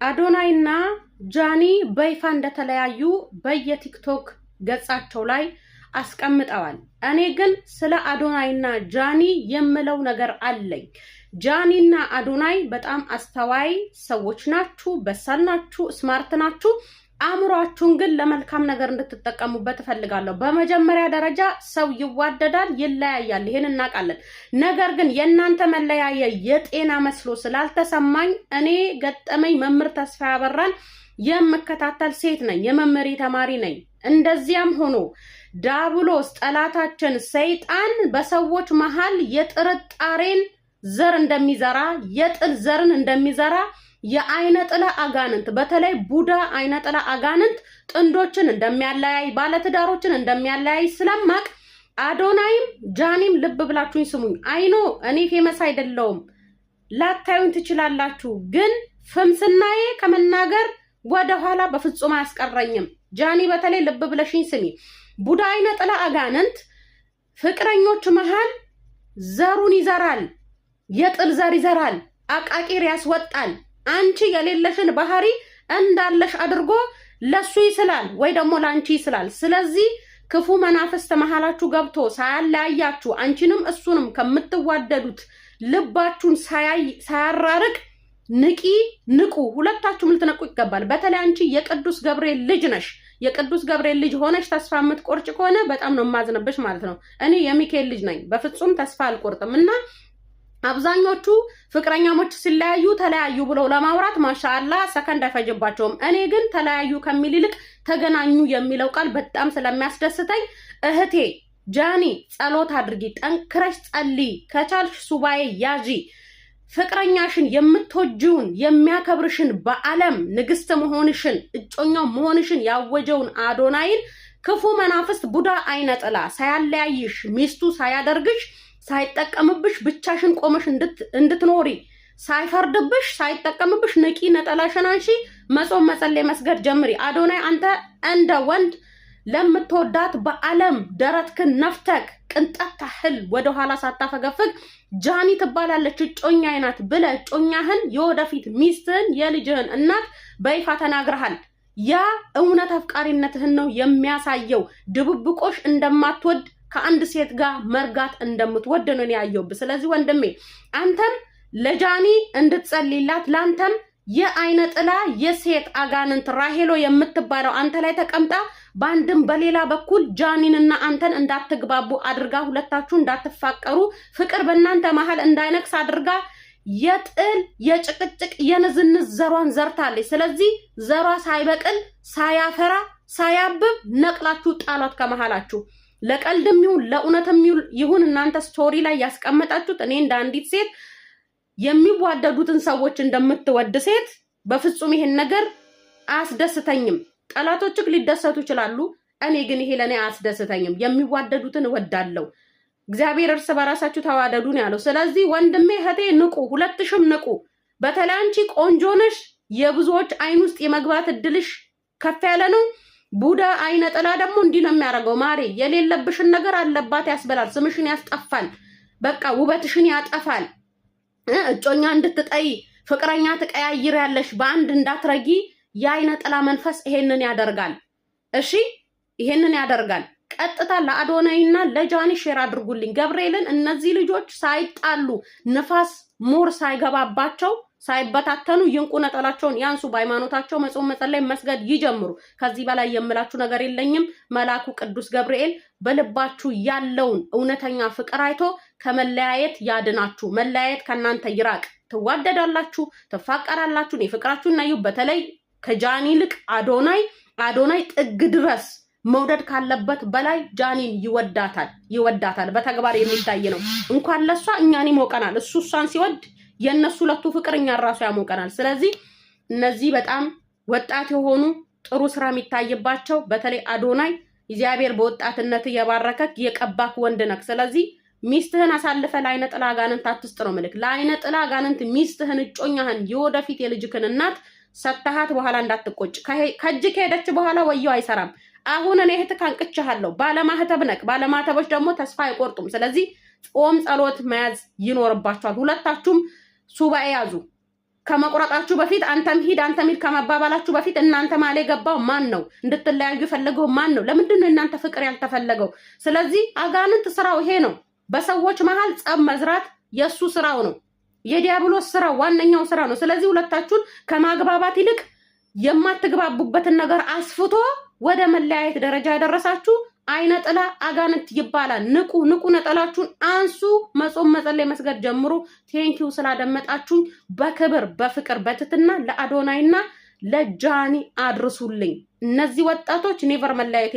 አዶናይና ጃኒ በይፋ እንደተለያዩ በየቲክቶክ ገጻቸው ላይ አስቀምጠዋል። እኔ ግን ስለ አዶናይና ጃኒ የምለው ነገር አለኝ። ጃኒና አዶናይ በጣም አስተዋይ ሰዎች ናችሁ፣ በሳል ናችሁ፣ ስማርት ናችሁ። አእምሯችሁን ግን ለመልካም ነገር እንድትጠቀሙበት እፈልጋለሁ። በመጀመሪያ ደረጃ ሰው ይዋደዳል፣ ይለያያል፣ ይሄን እናውቃለን። ነገር ግን የእናንተ መለያየ የጤና መስሎ ስላልተሰማኝ እኔ ገጠመኝ መምህር ተስፋ ያበራን የምከታተል ሴት ነኝ፣ የመምህር ተማሪ ነኝ። እንደዚያም ሆኖ ዳብሎስ ጠላታችን ሰይጣን በሰዎች መሃል የጥርጣሬን ዘር እንደሚዘራ የጥል ዘርን እንደሚዘራ የአይነ ጥላ አጋንንት በተለይ ቡዳ አይነ ጥላ አጋንንት ጥንዶችን እንደሚያለያይ ባለትዳሮችን እንደሚያለያይ ስለማቅ አዶናይም ጃኒም ልብ ብላችሁኝ ስሙኝ። አይኖ እኔ ፌመስ አይደለሁም፣ ላታዩኝ ትችላላችሁ፣ ግን ፍምስናዬ ከመናገር ወደ ኋላ በፍጹም አያስቀረኝም። ጃኒ በተለይ ልብ ብለሽኝ ስሚ። ቡዳ አይነ ጥላ አጋንንት ፍቅረኞች መሃል ዘሩን ይዘራል፣ የጥል ዘር ይዘራል፣ አቃቂር ያስወጣል። አንቺ የሌለሽን ባህሪ እንዳለሽ አድርጎ ለሱ ይስላል ወይ ደግሞ ላንቺ ይስላል። ስለዚህ ክፉ መናፍስት መሃላችሁ ገብቶ ሳያለያያችሁ አንቺንም እሱንም ከምትዋደዱት ልባችሁን ሳያራርቅ ንቁ። ሁለታችሁም ልትነቁ ይገባል። በተለይ አንቺ የቅዱስ ገብርኤል ልጅ ነሽ። የቅዱስ ገብርኤል ልጅ ሆነሽ ተስፋ የምትቆርጭ ከሆነ በጣም ነው የማዝነብሽ ማለት ነው። እኔ የሚካኤል ልጅ ነኝ፣ በፍጹም ተስፋ አልቆርጥም። እና አብዛኞቹ ፍቅረኛሞች ሲለያዩ ተለያዩ ብለው ለማውራት ማሻአላ ሰከንድ አይፈጅባቸውም። እኔ ግን ተለያዩ ከሚል ይልቅ ተገናኙ የሚለው ቃል በጣም ስለሚያስደስተኝ እህቴ ጃኒ ጸሎት አድርጊ፣ ጠንክረሽ ጸልይ፣ ከቻልሽ ሱባኤ ያዢ። ፍቅረኛሽን የምትወጂውን የሚያከብርሽን በዓለም ንግስት መሆንሽን እጮኛው መሆንሽን ያወጀውን አዶናይን ክፉ መናፍስት ቡዳ አይነ ጥላ ሳያለያይሽ ሚስቱ ሳያደርግሽ ሳይጠቀምብሽ ብቻሽን ቆመሽ እንድትኖሪ ሳይፈርድብሽ ሳይጠቀምብሽ ንቂ፣ ነጠላሽን አንሺ፣ መጾም መጸለይ መስገድ ጀምሪ። አዶናይ አንተ እንደ ወንድ ለምትወዳት በዓለም ደረትክን ነፍተክ ቅንጣት ታህል ወደኋላ ሳታፈገፍግ ጃኒ ትባላለች እጮኛዬ ናት ብለህ እጮኛህን የወደፊት ሚስትህን የልጅህን እናት በይፋ ተናግረሃል። ያ እውነት አፍቃሪነትህን ነው የሚያሳየው። ድብብቆሽ እንደማትወድ ከአንድ ሴት ጋር መርጋት እንደምትወድ ነው ያየውብህ። ስለዚህ ወንድሜ አንተም ለጃኒ እንድትጸልይላት ላንተም የአይነ ጥላ የሴት አጋንንት ራሄሎ የምትባለው አንተ ላይ ተቀምጣ በአንድም በሌላ በኩል ጃኒንና አንተን እንዳትግባቡ አድርጋ ሁለታችሁ እንዳትፋቀሩ ፍቅር በእናንተ መሃል እንዳይነክስ አድርጋ የጥል የጭቅጭቅ የንዝንዝ ዘሯን ዘርታለች። ስለዚህ ዘሯ ሳይበቅል ሳያፈራ ሳያብብ ነቅላችሁ ጣሏት ከመሃላችሁ። ለቀልድም ይሁን ለእውነትም ይሁን እናንተ ስቶሪ ላይ ያስቀመጣችሁት እኔ እንደ አንዲት ሴት የሚዋደዱትን ሰዎች እንደምትወድ ሴት በፍጹም ይሄን ነገር አያስደስተኝም። ጠላቶችክ ሊደሰቱ ይችላሉ፣ እኔ ግን ይሄ ለኔ አያስደስተኝም። የሚዋደዱትን እወዳለሁ። እግዚአብሔር እርስ በራሳችሁ ተዋደዱ ነው ያለው። ስለዚህ ወንድሜ እህቴ ንቁ፣ ሁለትሽም ንቁ። በተለይ አንቺ ቆንጆ ነሽ፣ የብዙዎች አይን ውስጥ የመግባት እድልሽ ከፍ ያለ ነው። ቡዳ አይነ ጥላ ደግሞ እንዲህ ነው የሚያደርገው። ማሬ የሌለብሽን ነገር አለባት ያስበላል፣ ስምሽን ያስጠፋል፣ በቃ ውበትሽን ያጠፋል። እጮኛ እንድትጠይ ፍቅረኛ ትቀያይር ያለሽ በአንድ እንዳትረጊ የአይነ ጥላ መንፈስ ይሄንን ያደርጋል። እሺ ይሄንን ያደርጋል። ቀጥታ ለአዶናይና ለጃኒ ሼር አድርጉልኝ ገብርኤልን። እነዚህ ልጆች ሳይጣሉ ንፋስ ሞር ሳይገባባቸው ሳይበታተኑ ይንቁ፣ ነጠላቸውን ያንሱ፣ በሃይማኖታቸው መጾም መጸለይ መስገድ ይጀምሩ። ከዚህ በላይ የምላችሁ ነገር የለኝም። መልአኩ ቅዱስ ገብርኤል በልባችሁ ያለውን እውነተኛ ፍቅር አይቶ ከመለያየት ያድናችሁ። መለያየት ከናንተ ይራቅ። ትዋደዳላችሁ፣ ትፋቀራላችሁ። የፍቅራችሁ እናዩ። በተለይ ከጃኒ ይልቅ አዶናይ ጥግ ድረስ መውደድ ካለበት በላይ ጃኒን ይወዳታል። በተግባር የሚታይ ነው። እንኳን ለሷ እኛን ይሞቀናል። እሱ እሷን ሲወድ የነሱ ሁለቱ ፍቅር እኛን ራሱ ያሞቀናል። ስለዚህ እነዚህ በጣም ወጣት የሆኑ ጥሩ ስራ የሚታይባቸው በተለይ አዶናይ እግዚአብሔር በወጣትነት የባረከክ የቀባክ ወንድ ነክ። ስለዚህ ሚስትህን አሳልፈ ለአይነ ጥላ አጋንንት አትስጥ ነው ምልክ። ለአይነ ጥላ አጋንንት ሚስትህን እጮኛህን የወደፊት የልጅክን እናት ሰተሃት በኋላ እንዳትቆጭ። ከእጅ ከሄደች በኋላ ወየው አይሰራም። አሁን እኔ እህትህ አንቅቻለሁ። ባለማህተብ ነክ። ባለማህተቦች ደግሞ ተስፋ አይቆርጡም። ስለዚህ ጾም ጸሎት መያዝ ይኖርባችኋል። ሁለታችሁም ሱባኤ ያዙ። ከመቁረጣችሁ በፊት አንተም ሂድ ከመባባላችሁ በፊት እናንተ ማለ ገባው ማን ነው? እንድትለያዩ ፈለገው ማን ነው? ለምንድን ነው እናንተ ፍቅር ያልተፈለገው? ስለዚህ አጋንንት ስራው ይሄ ነው። በሰዎች መሃል ጸብ መዝራት የሱ ስራው ነው። የዲያብሎስ ስራ ዋነኛው ስራ ነው። ስለዚህ ሁለታችሁን ከማግባባት ይልቅ የማትግባቡበትን ነገር አስፍቶ ወደ መለያየት ደረጃ ያደረሳችሁ አይነ ጥላ አጋንንት ይባላል። ንቁ ነጠላችሁን አንሱ። መጾም መጸለይ መስገድ ጀምሩ። ቴንኪው ስላደመጣችሁኝ። በክብር በፍቅር በትትና ለአዶናይና ለጃኒ አድርሱልኝ። እነዚህ ወጣቶች ኔቨር መለያየት